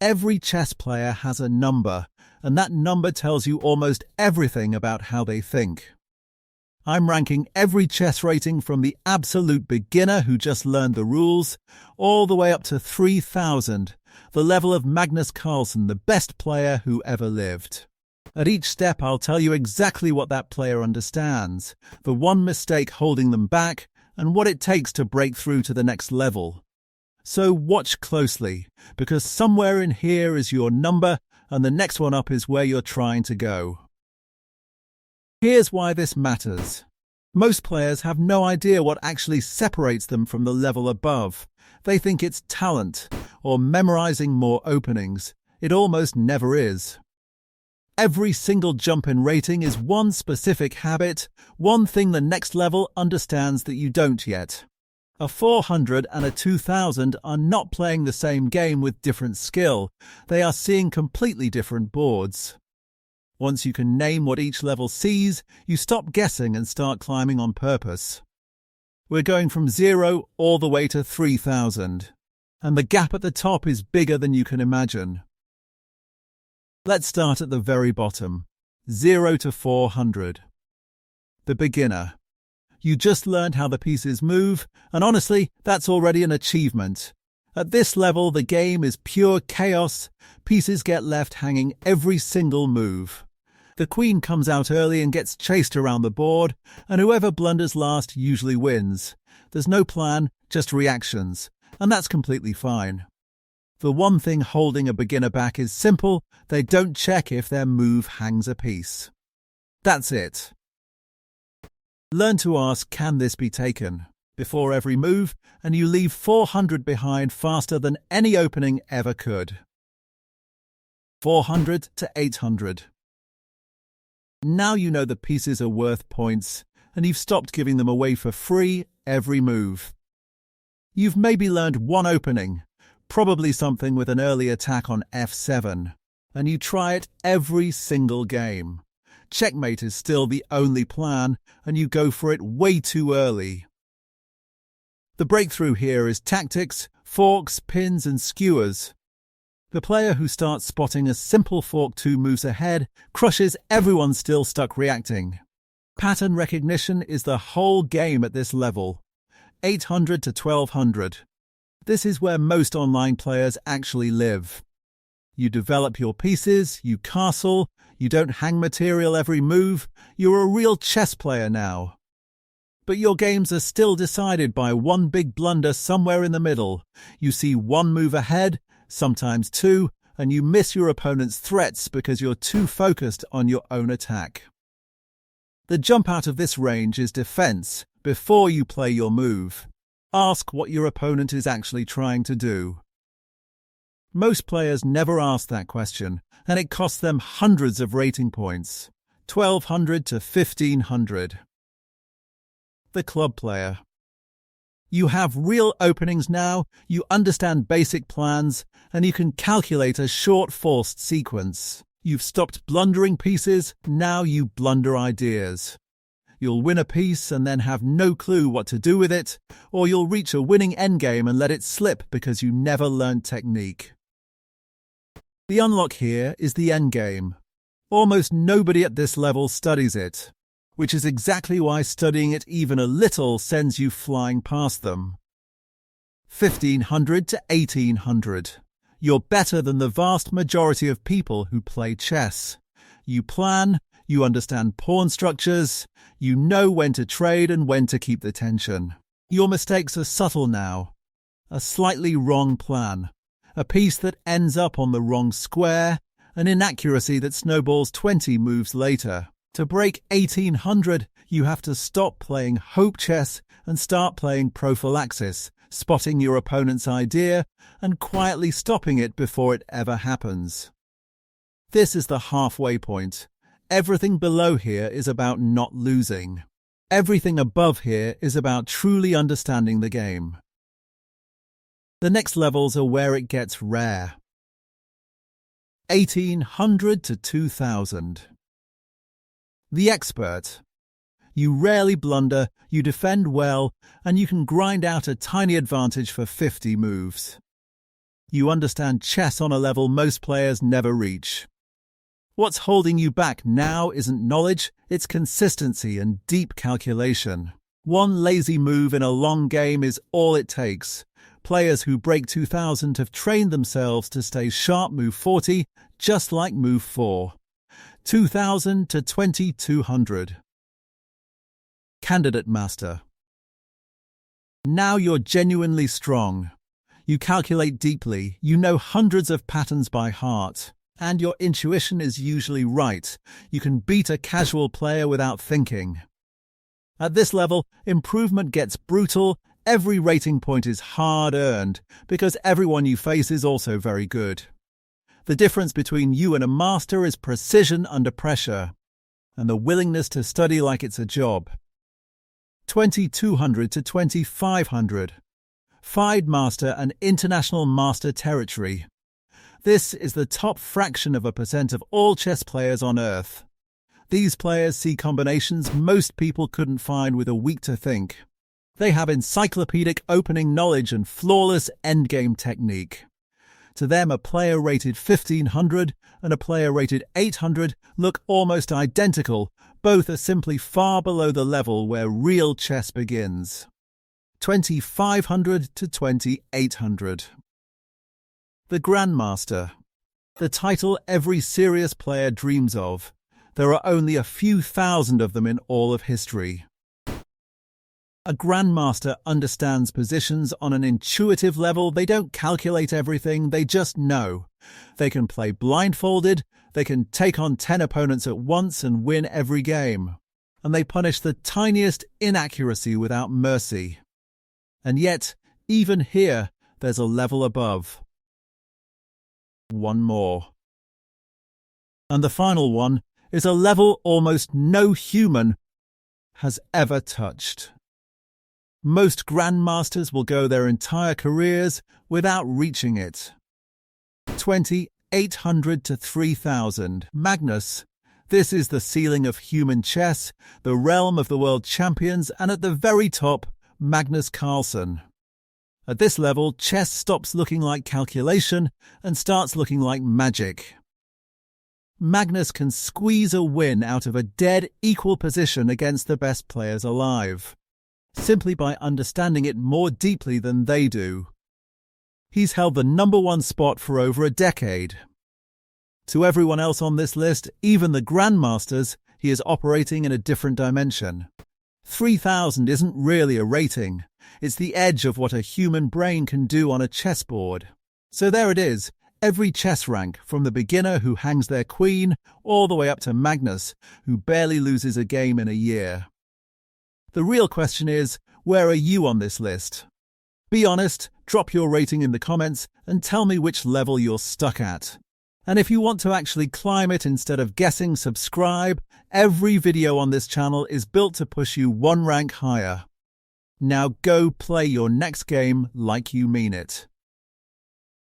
Every chess player has a number, and that number tells you almost everything about how they think. I'm ranking every chess rating from the absolute beginner who just learned the rules, all the way up to 3000, the level of Magnus Carlsen, the best player who ever lived. At each step I'll tell you exactly what that player understands, the one mistake holding them back, and what it takes to break through to the next level. So watch closely, because somewhere in here is your number, and the next one up is where you're trying to go. Here's why this matters. Most players have no idea what actually separates them from the level above. They think it's talent, or memorizing more openings. It almost never is. Every single jump in rating is one specific habit, one thing the next level understands that you don't yet. A 400 and a 2000 are not playing the same game with different skill. They are seeing completely different boards. Once you can name what each level sees, you stop guessing and start climbing on purpose. We're going from 0 all the way to 3000, and the gap at the top is bigger than you can imagine. Let's start at the very bottom, 0 to 400. The beginner. You just learned how the pieces move, and honestly, that's already an achievement. At this level, the game is pure chaos. Pieces get left hanging every single move. The queen comes out early and gets chased around the board, and whoever blunders last usually wins. There's no plan, just reactions, and that's completely fine. The one thing holding a beginner back is simple: they don't check if their move hangs a piece. That's it. Learn to ask, can this be taken? Before every move, and you leave 400 behind faster than any opening ever could. 400 to 800. Now you know the pieces are worth points, and you've stopped giving them away for free every move. You've maybe learned one opening, probably something with an early attack on f7, and you try it every single game. Checkmate is still the only plan, and you go for it way too early. The breakthrough here is tactics, forks, pins, and skewers. The player who starts spotting a simple fork 2 moves ahead crushes everyone still stuck reacting. Pattern recognition is the whole game at this level. 800 to 1200. This is where most online players actually live. You develop your pieces, you castle, you don't hang material every move, you're a real chess player now. But your games are still decided by one big blunder somewhere in the middle. You see one move ahead, sometimes 2, and you miss your opponent's threats because you're too focused on your own attack. The jump out of this range is defense before you play your move. Ask what your opponent is actually trying to do. Most players never ask that question, and it costs them hundreds of rating points, 1200 to 1500. The club player. You have real openings now, you understand basic plans, and you can calculate a short forced sequence. You've stopped blundering pieces, now you blunder ideas. You'll win a piece and then have no clue what to do with it, or you'll reach a winning endgame and let it slip because you never learned technique. The unlock here is the endgame. Almost nobody at this level studies it, which is exactly why studying it even a little sends you flying past them. 1500 to 1800. You're better than the vast majority of people who play chess. You plan, you understand pawn structures, you know when to trade and when to keep the tension. Your mistakes are subtle now. A slightly wrong plan, a piece that ends up on the wrong square, an inaccuracy that snowballs 20 moves later. To break 1800, you have to stop playing hope chess and start playing prophylaxis, spotting your opponent's idea and quietly stopping it before it ever happens. This is the halfway point. Everything below here is about not losing. Everything above here is about truly understanding the game. The next levels are where it gets rare. 1800 to 2000. The expert. You rarely blunder, you defend well, and you can grind out a tiny advantage for 50 moves. You understand chess on a level most players never reach. What's holding you back now isn't knowledge, it's consistency and deep calculation. One lazy move in a long game is all it takes. Players who break 2000 have trained themselves to stay sharp move 40, just like move 4. 2000 to 2200. Candidate Master. Now you're genuinely strong. You calculate deeply, you know hundreds of patterns by heart, and your intuition is usually right. You can beat a casual player without thinking. At this level, improvement gets brutal. Every rating point is hard-earned, because everyone you face is also very good. The difference between you and a master is precision under pressure, and the willingness to study like it's a job. 2200 to 2500. FIDE Master and International Master Territory. This is the top fraction of a percent of all chess players on Earth. These players see combinations most people couldn't find with a week to think. They have encyclopedic opening knowledge and flawless endgame technique. To them, a player rated 1500 and a player rated 800 look almost identical. Both are simply far below the level where real chess begins. 2500 to 2800. The Grandmaster. The title every serious player dreams of. There are only a few thousand of them in all of history. A Grandmaster understands positions on an intuitive level. They don't calculate everything, they just know. They can play blindfolded, they can take on 10 opponents at once and win every game. And they punish the tiniest inaccuracy without mercy. And yet, even here, there's a level above. One more. And the final one is a level almost no human has ever touched. Most Grandmasters will go their entire careers without reaching it. 2800 to 3000. Magnus. This is the ceiling of human chess, the realm of the world champions, and at the very top, Magnus Carlsen. At this level, chess stops looking like calculation and starts looking like magic. Magnus can squeeze a win out of a dead equal position against the best players alive, simply by understanding it more deeply than they do. He's held the #1 spot for over a decade. To everyone else on this list, even the Grandmasters, he is operating in a different dimension. 3000 isn't really a rating. It's the edge of what a human brain can do on a chessboard. So there it is, every chess rank, from the beginner who hangs their queen all the way up to Magnus, who barely loses a game in a year. The real question is, where are you on this list? Be honest, drop your rating in the comments and tell me which level you're stuck at. And if you want to actually climb it instead of guessing, subscribe. Every video on this channel is built to push you one rank higher. Now go play your next game like you mean it.